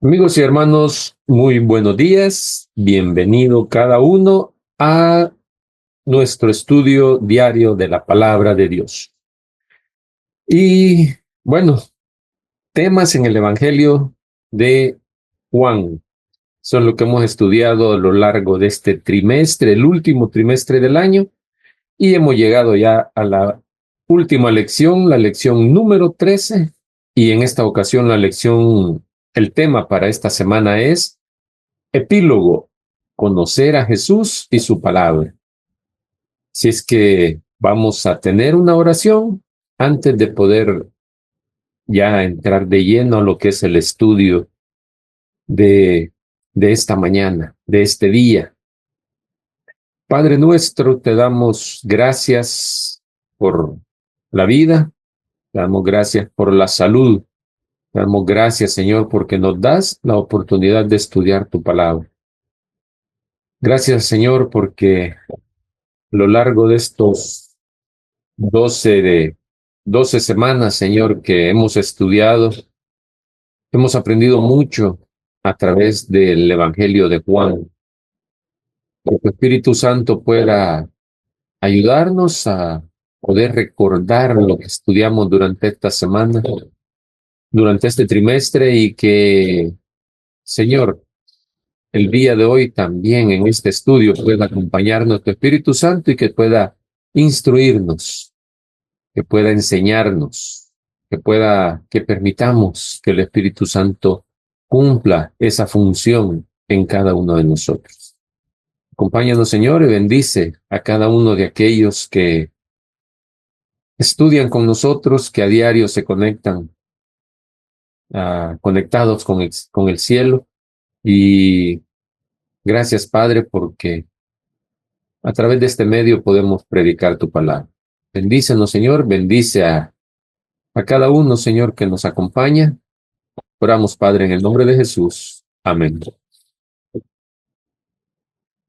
Amigos y hermanos, muy buenos días. Bienvenido cada uno a nuestro estudio diario de la palabra de Dios. Y bueno, temas en el Evangelio de Juan. Son lo que hemos estudiado a lo largo de este trimestre, el último trimestre del año, y hemos llegado ya a la última lección, la lección número 13, y en esta ocasión el tema para esta semana es Epílogo: conocer a Jesús y su palabra. Si es que vamos a tener una oración antes de poder ya entrar de lleno a lo que es el estudio de, de esta mañana, de este día. Padre nuestro, te damos gracias por la vida, te damos gracias por la salud, te damos gracias, Señor, porque nos das la oportunidad de estudiar tu palabra. Gracias, Señor, porque a lo largo de estos 12 semanas, Señor, que hemos estudiado, hemos aprendido mucho a través del Evangelio de Juan. Que tu Espíritu Santo pueda ayudarnos a poder recordar lo que estudiamos durante esta semana, durante este trimestre, y que, Señor, el día de hoy también en este estudio pueda acompañarnos tu Espíritu Santo y que pueda instruirnos, que pueda enseñarnos, que permitamos que el Espíritu Santo cumpla esa función en cada uno de nosotros. Acompáñanos, Señor, y bendice a cada uno de aquellos que estudian con nosotros, que a diario se conectan, conectados con el cielo. Y gracias, Padre, porque a través de este medio podemos predicar tu palabra. Bendícenos, Señor, bendice a cada uno, Señor, que nos acompaña. Oramos, Padre, en el nombre de Jesús. Amén.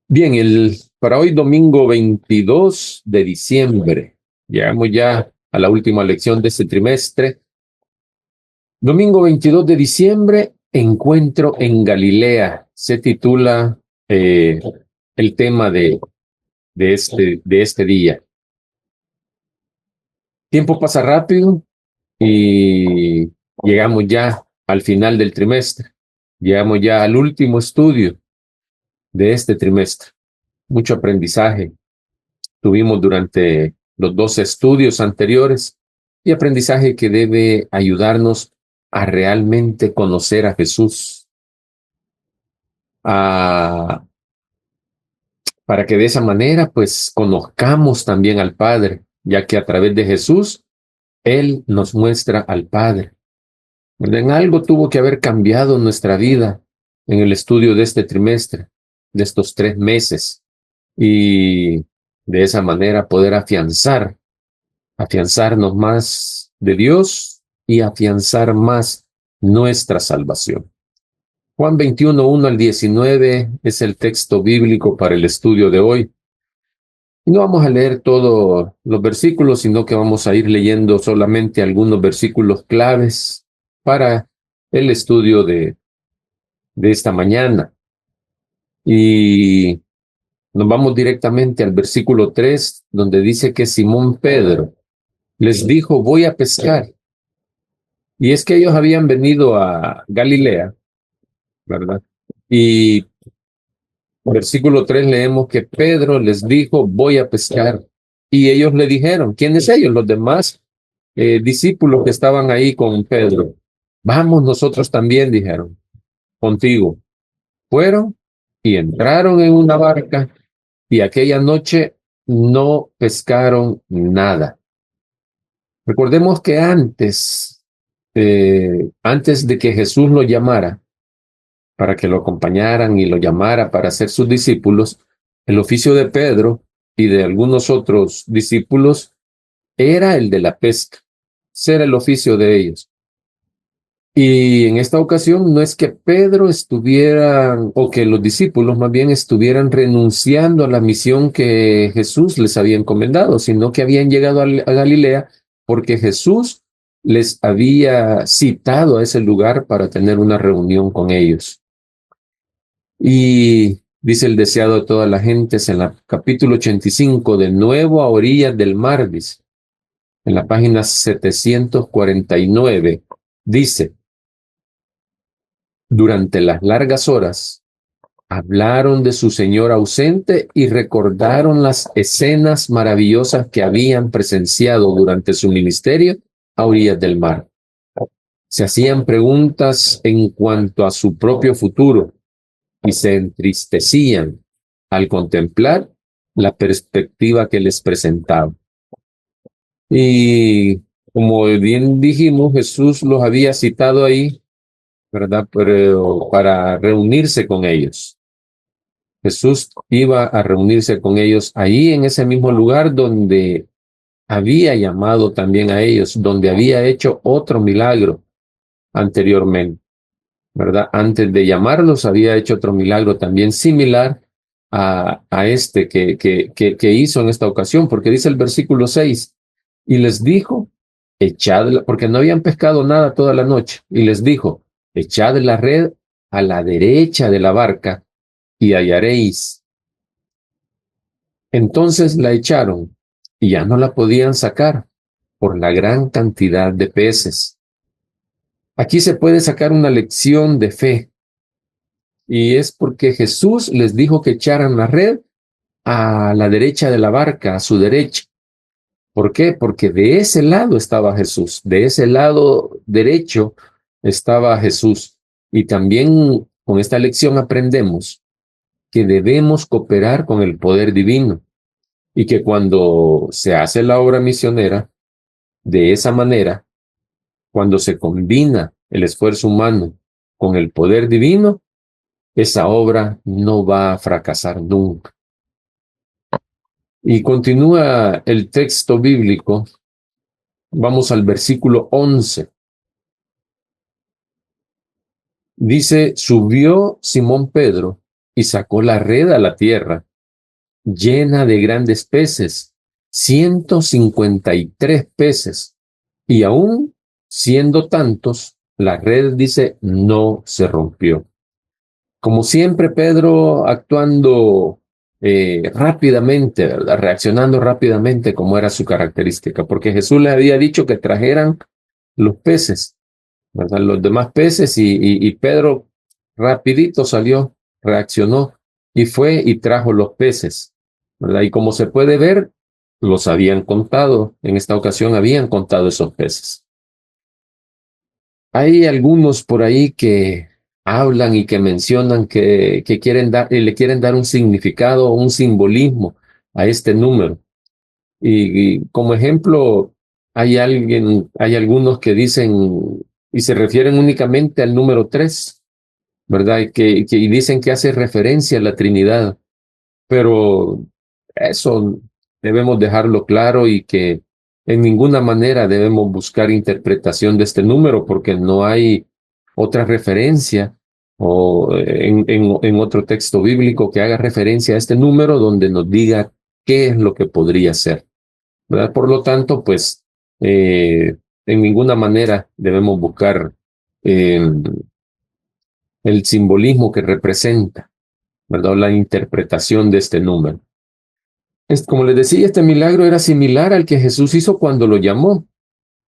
Bien, para hoy, domingo 22 de diciembre, llegamos ya a la última lección de este trimestre. Domingo 22 de diciembre, encuentro en Galilea. Se titula el tema de este día. Tiempo pasa rápido y llegamos ya al final del trimestre. Llegamos ya al último estudio de este trimestre. Mucho aprendizaje tuvimos durante los 12 estudios anteriores y aprendizaje que debe ayudarnos a realmente conocer a Jesús, para que de esa manera pues conozcamos también al Padre, ya que a través de Jesús Él nos muestra al Padre. En algo tuvo que haber cambiado nuestra vida en el estudio de este trimestre, de estos 3 meses, y de esa manera poder afianzarnos más de Dios y afianzar más nuestra salvación. Juan 21, 1 al 19 es el texto bíblico para el estudio de hoy. No vamos a leer todos los versículos, sino que vamos a ir leyendo solamente algunos versículos claves para el estudio de esta mañana. Y nos vamos directamente al versículo 3, donde dice que Simón Pedro les dijo: voy a pescar. Y es que ellos habían venido a Galilea, ¿verdad? Y versículo 3 leemos que Pedro les dijo: voy a pescar. Y ellos le dijeron, ¿quiénes ellos? Los demás discípulos que estaban ahí con Pedro. Vamos nosotros también, dijeron, contigo. Fueron y entraron en una barca y aquella noche no pescaron nada. Recordemos que antes de que Jesús lo llamara, para que lo acompañaran y lo llamara para ser sus discípulos, el oficio de Pedro y de algunos otros discípulos era el de la pesca. Ese era el oficio de ellos. Y en esta ocasión no es que Pedro estuviera, o que los discípulos más bien estuvieran renunciando a la misión que Jesús les había encomendado, sino que habían llegado a Galilea porque Jesús les había citado a ese lugar para tener una reunión con ellos. Y dice el deseado de todas las gentes en el capítulo 85, de nuevo a orillas del mar, dice, en la página 749, dice, durante las largas horas, hablaron de su Señor ausente y recordaron las escenas maravillosas que habían presenciado durante su ministerio a orillas del mar. Se hacían preguntas en cuanto a su propio futuro y se entristecían al contemplar la perspectiva que les presentaba. Y como bien dijimos, Jesús los había citado ahí, ¿verdad? Pero para reunirse con ellos. Jesús iba a reunirse con ellos ahí en ese mismo lugar donde había llamado también a ellos, donde había hecho otro milagro anteriormente, ¿verdad? Antes de llamarlos había hecho otro milagro también similar a este que hizo en esta ocasión, porque dice el versículo 6, y les dijo, echad, porque no habían pescado nada toda la noche, y les dijo, echad la red a la derecha de la barca y hallaréis. Entonces la echaron y ya no la podían sacar por la gran cantidad de peces. Aquí se puede sacar una lección de fe y es porque Jesús les dijo que echaran la red a la derecha de la barca, a su derecha. ¿Por qué? Porque de ese lado estaba Jesús, de ese lado derecho estaba Jesús. Y también con esta lección aprendemos que debemos cooperar con el poder divino. Y que cuando se hace la obra misionera, de esa manera, cuando se combina el esfuerzo humano con el poder divino, esa obra no va a fracasar nunca. Y continúa el texto bíblico. Vamos al versículo 11. Dice, subió Simón Pedro y sacó la red a la tierra, llena de grandes peces, 153 peces. Y aún siendo tantos, la red, dice, no se rompió. Como siempre, Pedro actuando rápidamente, ¿verdad? Reaccionando rápidamente como era su característica, porque Jesús le había dicho que trajeran los peces, ¿verdad? Los demás peces y Pedro rapidito salió, reaccionó y fue y trajo los peces, ¿verdad? Y como se puede ver, los habían contado, en esta ocasión habían contado esos peces. Hay algunos por ahí que hablan y que mencionan que quieren dar, le quieren dar un significado, un simbolismo a este número. Y como ejemplo, hay algunos que dicen y se refieren únicamente al número 3, ¿verdad? Y dicen que hace referencia a la Trinidad, pero eso debemos dejarlo claro y que en ninguna manera debemos buscar interpretación de este número porque no hay otra referencia o en otro texto bíblico que haga referencia a este número donde nos diga qué es lo que podría ser, ¿verdad? Por lo tanto, pues en ninguna manera debemos buscar eh, el simbolismo que representa, ¿verdad? La interpretación de este número. Como les decía, este milagro era similar al que Jesús hizo cuando lo llamó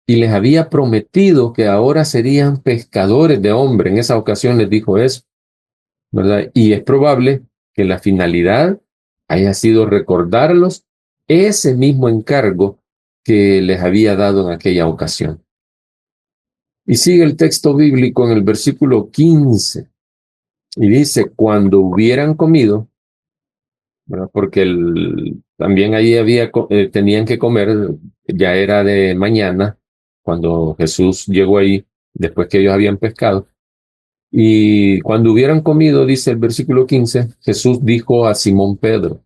y les había prometido que ahora serían pescadores de hombres. En esa ocasión les dijo eso, ¿verdad? Y es probable que la finalidad haya sido recordarlos ese mismo encargo que les había dado en aquella ocasión. Y sigue el texto bíblico en el versículo 15 y dice, cuando hubieran comido, ¿verdad? Porque también ahí tenían que comer, ya era de mañana, cuando Jesús llegó ahí, después que ellos habían pescado. Y cuando hubieran comido, dice el versículo 15, Jesús dijo a Simón Pedro,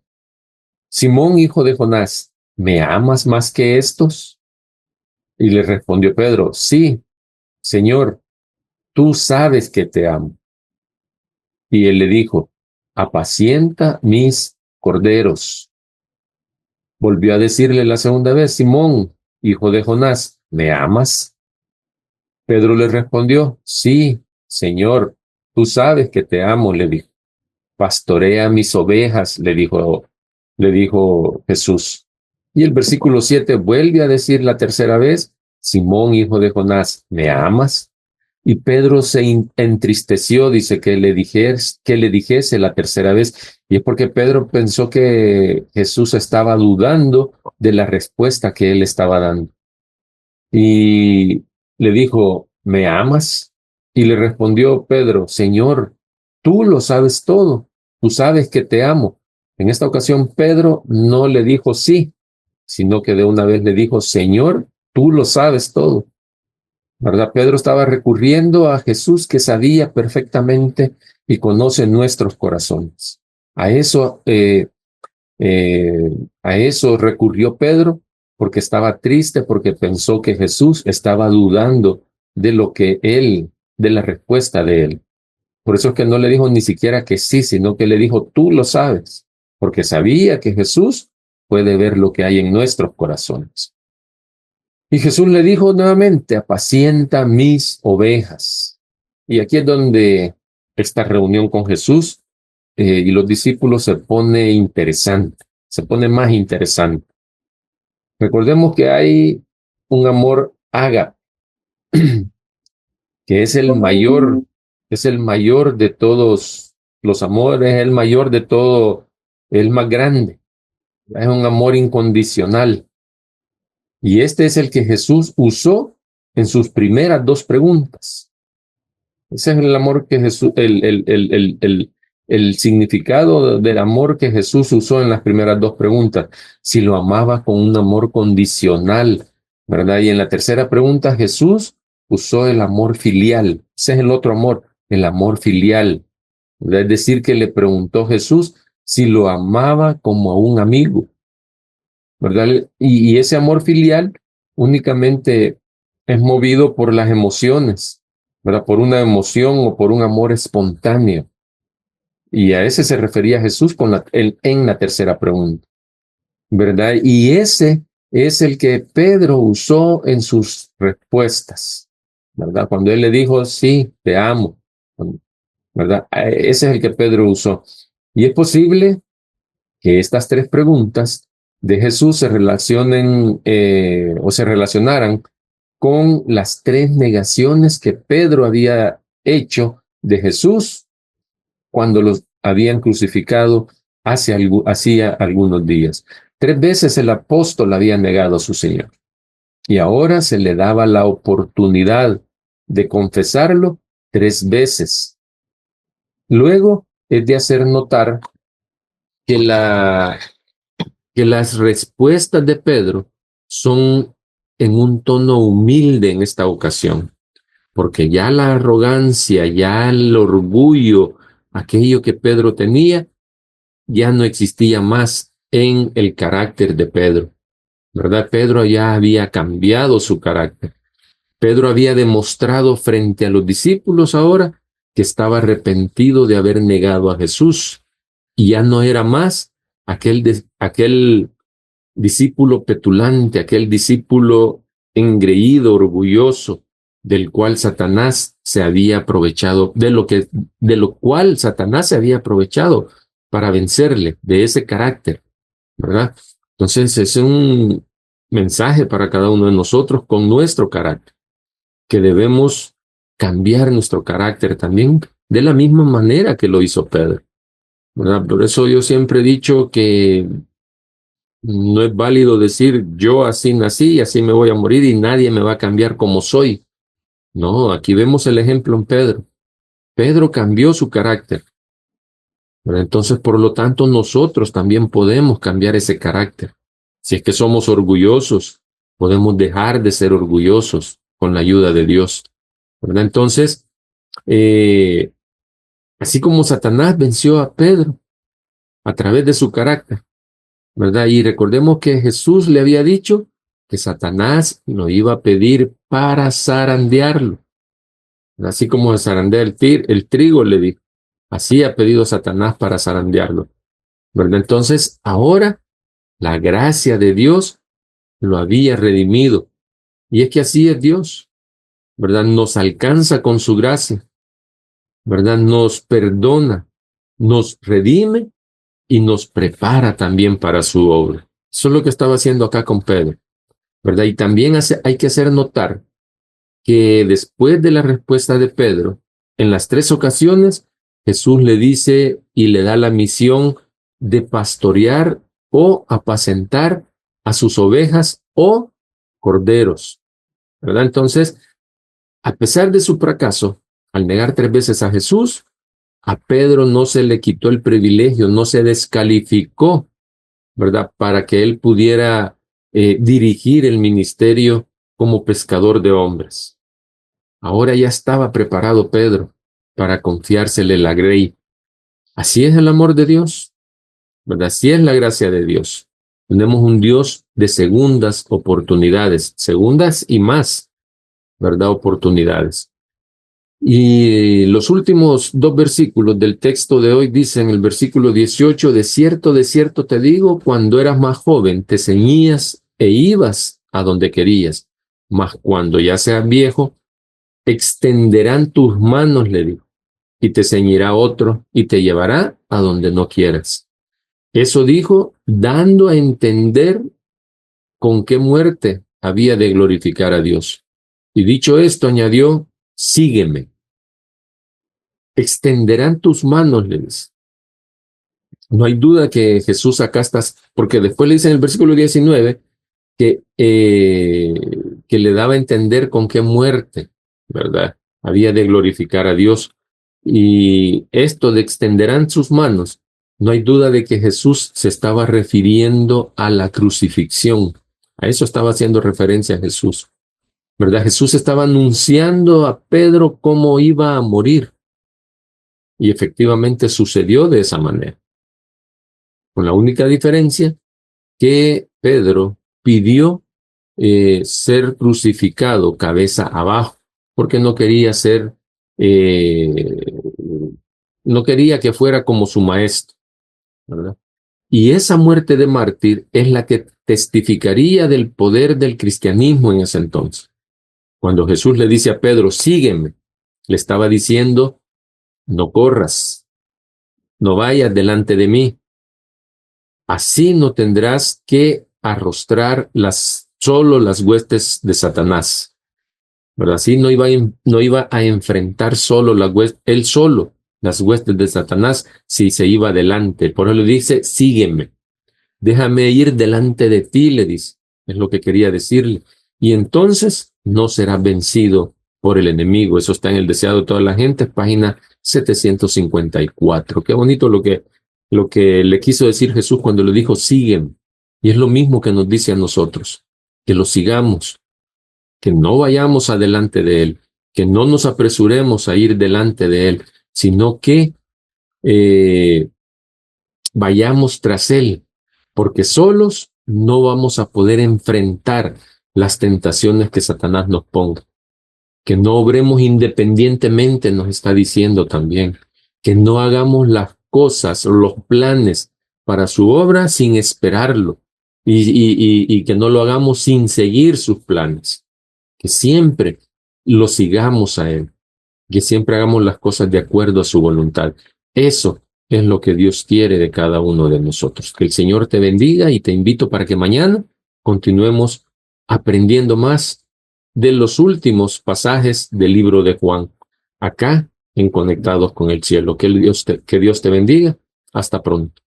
Simón, hijo de Jonás, ¿me amas más que estos? Y le respondió Pedro, sí, Señor, tú sabes que te amo. Y él le dijo, apacienta mis corderos. Volvió a decirle la segunda vez, Simón, hijo de Jonás, ¿me amas? Pedro le respondió, sí, Señor, tú sabes que te amo, le dijo. Pastorea mis ovejas, le dijo Jesús. Y el versículo 7 vuelve a decir la tercera vez, Simón, hijo de Jonás, ¿me amas? Y Pedro se entristeció, dice que le dijese la tercera vez. Y es porque Pedro pensó que Jesús estaba dudando de la respuesta que él estaba dando. Y le dijo, ¿me amas? Y le respondió Pedro, Señor, tú lo sabes todo, tú sabes que te amo. En esta ocasión Pedro no le dijo sí, sino que de una vez le dijo, Señor, tú lo sabes todo. ¿Verdad? Pedro estaba recurriendo a Jesús que sabía perfectamente y conoce nuestros corazones. A eso, eh, a eso recurrió Pedro porque estaba triste, porque pensó que Jesús estaba dudando de lo que él, de la respuesta de él. Por eso es que no le dijo ni siquiera que sí, sino que le dijo, tú lo sabes, porque sabía que Jesús puede ver lo que hay en nuestros corazones. Y Jesús le dijo nuevamente, apacienta mis ovejas. Y aquí es donde esta reunión con Jesús y los discípulos se pone interesante, se pone más interesante. Recordemos que hay un amor ágape, que es el mayor de todos los amores, es el mayor de todo, el más grande. Es un amor incondicional. Y este es el que Jesús usó en sus primeras dos preguntas. Ese es el amor que Jesús, el significado del amor que Jesús usó en las primeras dos preguntas. Si lo amaba con un amor condicional, ¿verdad? Y en la tercera pregunta Jesús usó el amor filial. Ese es el otro amor, el amor filial. ¿Verdad? Es decir, que le preguntó Jesús si lo amaba como a un amigo, ¿verdad? Y ese amor filial únicamente es movido por las emociones, ¿verdad? Por una emoción o por un amor espontáneo. Y a ese se refería Jesús en la tercera pregunta, ¿verdad? Y ese es el que Pedro usó en sus respuestas, ¿verdad? Cuando él le dijo, sí, te amo, ¿verdad? Ese es el que Pedro usó. Y es posible que estas tres preguntas de Jesús se relacionen o se relacionaran con las tres negaciones que Pedro había hecho de Jesús cuando los habían crucificado hacía algunos días. Tres veces el apóstol había negado a su Señor y ahora se le daba la oportunidad de confesarlo tres veces. Luego es de hacer notar que que las respuestas de Pedro son en un tono humilde en esta ocasión, porque ya la arrogancia, ya el orgullo, aquello que Pedro tenía, ya no existía más en el carácter de Pedro, ¿verdad? Pedro ya había cambiado su carácter. Pedro había demostrado frente a los discípulos ahora que estaba arrepentido de haber negado a Jesús y ya no era más aquel discípulo petulante, aquel discípulo engreído, orgulloso, del cual Satanás se había aprovechado, de lo cual Satanás se había aprovechado para vencerle, de ese carácter, ¿verdad? Entonces es un mensaje para cada uno de nosotros con nuestro carácter, que debemos cambiar nuestro carácter también de la misma manera que lo hizo Pedro, ¿verdad? Por eso yo siempre he dicho que no es válido decir yo así nací y así me voy a morir y nadie me va a cambiar como soy. No, aquí vemos el ejemplo en Pedro. Pedro cambió su carácter. Pero entonces, por lo tanto, nosotros también podemos cambiar ese carácter. Si es que somos orgullosos, podemos dejar de ser orgullosos con la ayuda de Dios, ¿verdad? Entonces, así como Satanás venció a Pedro a través de su carácter, ¿verdad? Y recordemos que Jesús le había dicho que Satanás lo iba a pedir para zarandearlo. Así como zarandea el trigo, le dijo. Así ha pedido Satanás para zarandearlo, ¿verdad? Entonces, ahora la gracia de Dios lo había redimido. Y es que así es Dios, ¿verdad? Nos alcanza con su gracia, ¿verdad? Nos perdona, nos redime y nos prepara también para su obra. Eso es lo que estaba haciendo acá con Pedro, ¿verdad? Y también hay que hacer notar que después de la respuesta de Pedro, en las 3 ocasiones, Jesús le dice y le da la misión de pastorear o apacentar a sus ovejas o corderos, ¿verdad? Entonces, a pesar de su fracaso, al negar 3 veces a Jesús, a Pedro no se le quitó el privilegio, no se descalificó, ¿verdad? Para que él pudiera dirigir el ministerio como pescador de hombres. Ahora ya estaba preparado Pedro para confiársele la grey. Así es el amor de Dios, ¿verdad? Así es la gracia de Dios. Tenemos un Dios de segundas oportunidades, segundas y más, ¿verdad? Oportunidades. Y los últimos 2 versículos del texto de hoy dicen, el versículo 18, de cierto te digo, cuando eras más joven te ceñías e ibas a donde querías, mas cuando ya seas viejo, extenderán tus manos, le dijo, y te ceñirá otro y te llevará a donde no quieras. Eso dijo, dando a entender con qué muerte había de glorificar a Dios. Y dicho esto, añadió, sígueme. Extenderán tus manos, le dice. No hay duda que Jesús acá está, porque después le dice en el versículo 19 que le daba a entender con qué muerte, ¿verdad? Había de glorificar a Dios. Y esto de extenderán sus manos, no hay duda de que Jesús se estaba refiriendo a la crucifixión. A eso estaba haciendo referencia Jesús, ¿verdad? Jesús estaba anunciando a Pedro cómo iba a morir. Y efectivamente sucedió de esa manera. Con la única diferencia que Pedro pidió ser crucificado cabeza abajo, porque no quería no quería que fuera como su maestro, ¿verdad? Y esa muerte de mártir es la que testificaría del poder del cristianismo en ese entonces. Cuando Jesús le dice a Pedro, sígueme, le estaba diciendo, no corras, no vayas delante de mí. Así no tendrás que arrostrar solo las huestes de Satanás, ¿verdad? Así no iba a enfrentar solo él solo las huestes de Satanás si se iba adelante. Por eso le dice, sígueme, déjame ir delante de ti, le dice. Es lo que quería decirle. Y entonces no serás vencido por el enemigo. Eso está en El deseado de toda la gente, página 754. Qué bonito lo que le quiso decir Jesús cuando le dijo, sígueme. Y es lo mismo que nos dice a nosotros, que lo sigamos, que no vayamos adelante de él, que no nos apresuremos a ir delante de él, sino que vayamos tras él, porque solos no vamos a poder enfrentar las tentaciones que Satanás nos ponga. Que no obremos independientemente, nos está diciendo también. Que no hagamos las cosas o los planes para su obra sin esperarlo. Y que no lo hagamos sin seguir sus planes. Que siempre lo sigamos a él. Que siempre hagamos las cosas de acuerdo a su voluntad. Eso es lo que Dios quiere de cada uno de nosotros. Que el Señor te bendiga y te invito para que mañana continuemos aprendiendo más de los últimos pasajes del libro de Juan, acá en Conectados con el Cielo. Que Dios te bendiga. Hasta pronto.